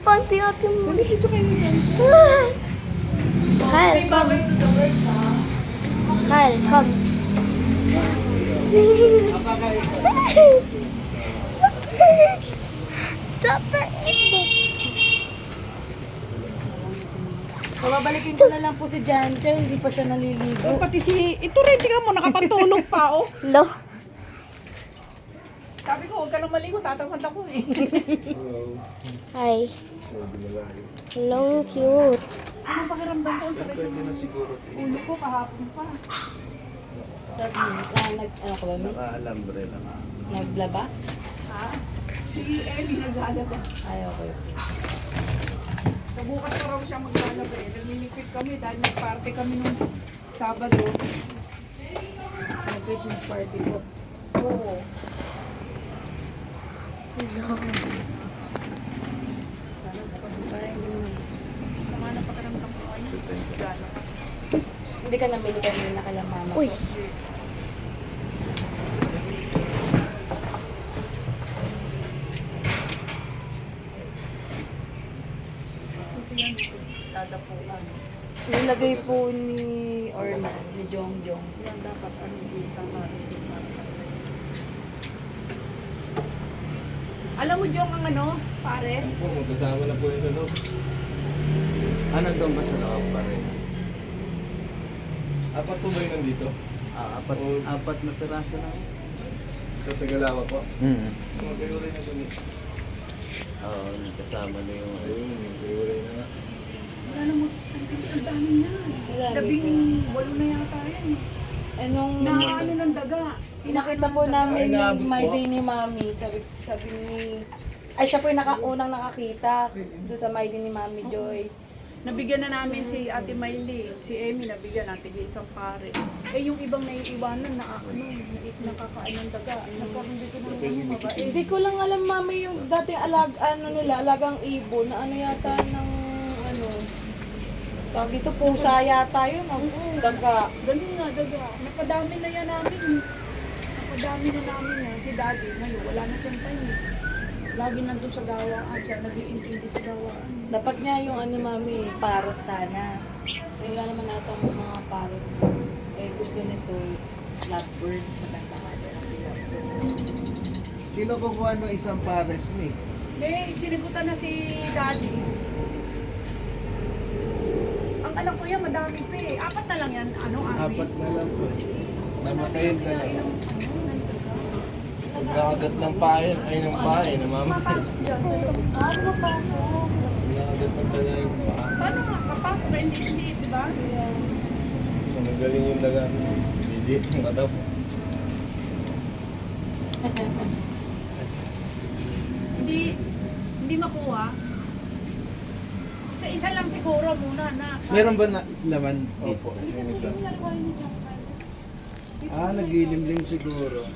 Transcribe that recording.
panti-ati mo. Nandito kayo dyan. Kyle, come. Kyle, come. Stop So, babalikin ko na lang po si Jante, hindi pa siya naliligo. Oh, pati si... Ito rin, tingnan mo, nakapantulog pa, oh. Lo. Sabi ko, huwag ka lang maligo, tatamad ako eh. Hi. Long cute. Ano pakiramdam ko? Sakit yung ulo ko kahapon pa. Ano ka ba, Mi? Naka-alambre lang. Naglaba? Ha? Si Ellie naglalaba. Ay, okay. Kabukas pa raw siya maglalaba eh. Nagmilipit kami dahil nag-party kami nung Sabado. May Christmas party po. Oo. Sana bukas pa rin. Sama na pakiramdam ko ay gano'n. Hindi ka namili kanina na kala mama ko. Uy. Tadapuan. Nilagay po ni Orman, ni Jongjong. Yan dapat ano dito Alam mo, Jong, ang ano, pares? Po, magkasama na po yung ano. Nandun ba sa loob pa rin? Apat po ba yung nandito? Apat na piraso lang. Sa Tagalawa po? Mga kayo rin na dun eh. Oo, kasama na yung ayun, yung kayo rin na nga. Wala na mo, ang dami na. Marami 18 na yata yan. Eh, nung Na ano ng daga. nakita po namin Ay, yung naabot my po. day ni Mami, sabi ni... Ay, siya po yung unang nakakita doon sa my day ni Mami Joy. Nabigyan na namin si Ate Miley, si Emmy nabigyan natin isang pare. Eh yung ibang naiiwanan na ano, nakakain ng daga. Hindi ko naman ano mabait. Hindi ko lang alam, Mami, yung dating alagang ibon na ano yata ng ano... Tawag dito, pusa yata yun. Daga. Ganun nga, daga. Napadami na yan namin. Napadami na namin yan. Si Daddy, ngayon wala na siyang time. Lagi nandun sa gawaan siya, nag-iintindi sa gawaan. Dapat nga yung ano, Mami, parrot sana. Eh, wala naman nata mga parrot. Eh, gusto nito, lovebirds. Maganda ka din kasi lovebirds. Sino kukuha ng isang pares ni? May sinibutan na si Daddy. Ang alam ko yan, madami pa eh. Apat na lang yan, ano, Ami? Apat na lang po. Namatayin na lang. Pagkakagat ng pain, ay ng pain, namamatay. Mapasok dyan sa loob. Mapasok. Pagkakagat ng pala yung paa. Paano nga, kapasok ka, hindi, di ba? Magaling yung daga. Hindi, yung mata po. Hindi makuha. Isa lang siguro muna na. Meron ba na laman dito? Nagilimlim siguro.